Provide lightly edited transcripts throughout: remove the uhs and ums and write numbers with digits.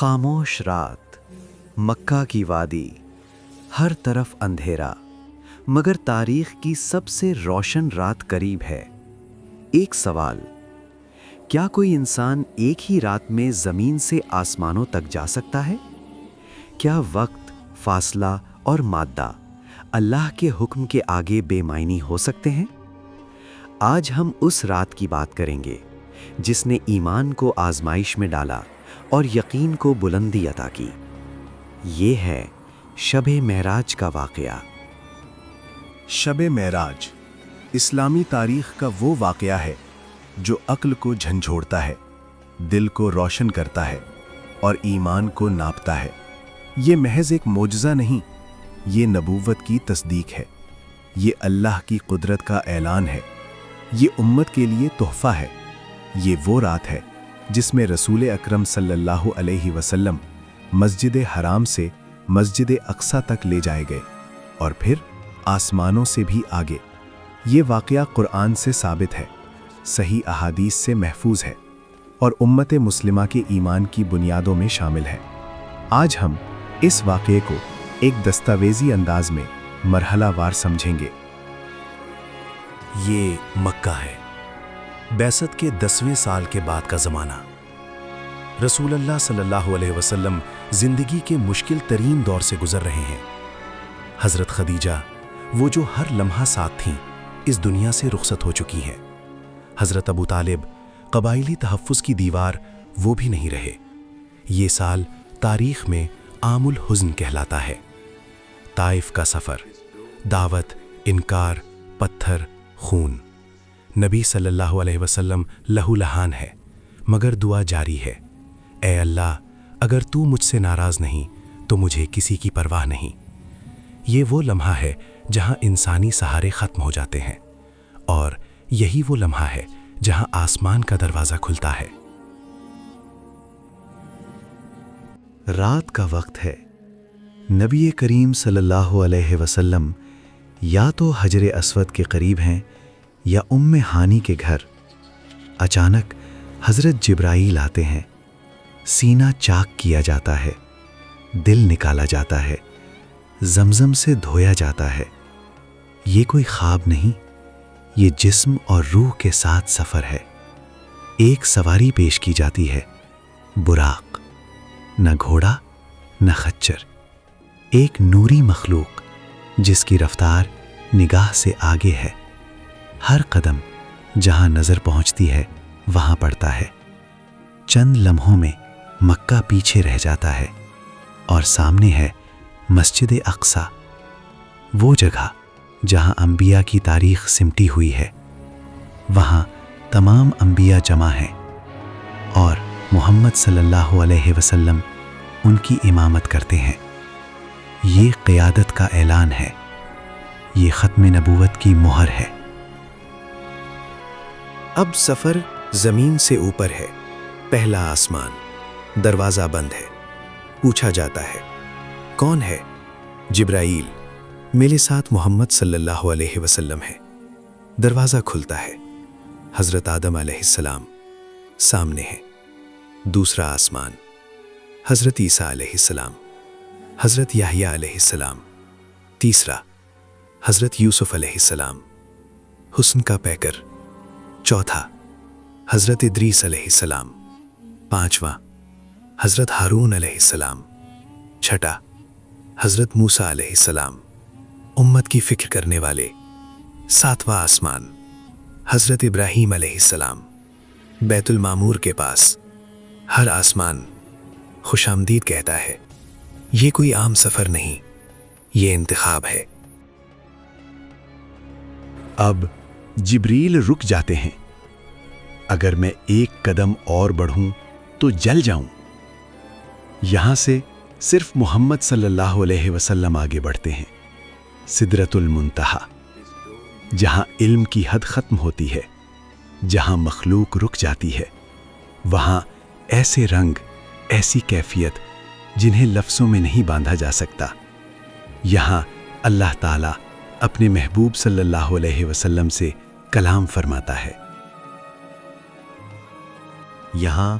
خاموش رات، مکہ کی وادی، ہر طرف اندھیرا، مگر تاریخ کی سب سے روشن رات قریب ہے۔ ایک سوال، کیا کوئی انسان ایک ہی رات میں زمین سے آسمانوں تک جا سکتا ہے؟ کیا وقت، فاصلہ اور مادہ اللہ کے حکم کے آگے بے معنی ہو سکتے ہیں؟ آج ہم اس رات کی بات کریں گے جس نے ایمان کو آزمائش میں ڈالا اور یقین کو بلندی عطا کی۔ یہ ہے شب معراج کا واقعہ۔ شب معراج اسلامی تاریخ کا وہ واقعہ ہے جو عقل کو جھنجھوڑتا ہے، دل کو روشن کرتا ہے اور ایمان کو ناپتا ہے۔ یہ محض ایک معجزہ نہیں، یہ نبوت کی تصدیق ہے، یہ اللہ کی قدرت کا اعلان ہے، یہ امت کے لیے تحفہ ہے۔ یہ وہ رات ہے جس میں رسول اکرم صلی اللہ علیہ وسلم مسجد حرام سے مسجد اقصی تک لے جائے گئے اور پھر آسمانوں سے بھی آگے۔ یہ واقعہ قرآن سے ثابت ہے، صحیح احادیث سے محفوظ ہے اور امت مسلمہ کے ایمان کی بنیادوں میں شامل ہے۔ آج ہم اس واقعے کو ایک دستاویزی انداز میں مرحلہ وار سمجھیں گے۔ یہ مکہ ہے، بعثت کے 10ویں سال کے بعد کا زمانہ۔ رسول اللہ صلی اللہ علیہ وسلم زندگی کے مشکل ترین دور سے گزر رہے ہیں۔ حضرت خدیجہ، وہ جو ہر لمحہ ساتھ تھیں، اس دنیا سے رخصت ہو چکی ہیں۔ حضرت ابو طالب، قبائلی تحفظ کی دیوار، وہ بھی نہیں رہے۔ یہ سال تاریخ میں عام الحزن کہلاتا ہے۔ طائف کا سفر، دعوت، انکار، پتھر، خون۔ نبی صلی اللہ علیہ وسلم لہو لہان ہے، مگر دعا جاری ہے، اے اللہ، اگر تو مجھ سے ناراض نہیں تو مجھے کسی کی پرواہ نہیں۔ یہ وہ لمحہ ہے جہاں انسانی سہارے ختم ہو جاتے ہیں، اور یہی وہ لمحہ ہے جہاں آسمان کا دروازہ کھلتا ہے۔ رات کا وقت ہے۔ نبی کریم صلی اللہ علیہ وسلم یا تو حجر اسود کے قریب ہیں یا ام ہانی کے گھر۔ اچانک حضرت جبرائیل آتے ہیں، سینہ چاک کیا جاتا ہے، دل نکالا جاتا ہے، زمزم سے دھویا جاتا ہے۔ یہ کوئی خواب نہیں، یہ جسم اور روح کے ساتھ سفر ہے۔ ایک سواری پیش کی جاتی ہے، براق، نہ گھوڑا نہ خچر، ایک نوری مخلوق جس کی رفتار نگاہ سے آگے ہے۔ ہر قدم جہاں نظر پہنچتی ہے وہاں پڑتا ہے۔ چند لمحوں میں مکہ پیچھے رہ جاتا ہے اور سامنے ہے مسجد اقصی، وہ جگہ جہاں انبیاء کی تاریخ سمٹی ہوئی ہے۔ وہاں تمام انبیاء جمع ہیں اور محمد صلی اللہ علیہ وسلم ان کی امامت کرتے ہیں۔ یہ قیادت کا اعلان ہے، یہ ختم نبوت کی مہر ہے۔ اب سفر زمین سے اوپر ہے، پہلا آسمان، دروازہ بند ہے۔ پوچھا جاتا ہے، کون ہے؟ جبرائیل، میرے ساتھ محمد صلی اللہ علیہ وسلم ہے۔ دروازہ کھلتا ہے، حضرت آدم علیہ السلام سامنے ہے۔ دوسرا آسمان، حضرت عیسیٰ علیہ السلام، حضرت یحییٰ علیہ السلام۔ تیسرا، حضرت یوسف علیہ السلام، حسن کا پیکر۔ چوتھا، حضرت ادریس علیہ السلام۔ پانچواں، حضرت ہارون علیہ السلام۔ چھٹا، حضرت موسیٰ علیہ السلام، امت کی فکر کرنے والے۔ ساتواں آسمان، حضرت ابراہیم علیہ السلام، بیت المعمور کے پاس۔ ہر آسمان خوش آمدید کہتا ہے۔ یہ کوئی عام سفر نہیں، یہ انتخاب ہے۔ اب جبریل رک جاتے ہیں۔ اگر میں ایک قدم اور بڑھوں تو جل جاؤں۔ یہاں سے صرف محمد صلی اللہ علیہ وسلم آگے بڑھتے ہیں، سدرۃ المنتہا، جہاں علم کی حد ختم ہوتی ہے، جہاں مخلوق رک جاتی ہے۔ وہاں ایسے رنگ، ایسی کیفیت جنہیں لفظوں میں نہیں باندھا جا سکتا۔ یہاں اللہ تعالیٰ اپنے محبوب صلی اللہ علیہ وسلم سے کلام فرماتا ہے۔ یہاں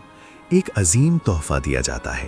ایک عظیم تحفہ دیا جاتا ہے،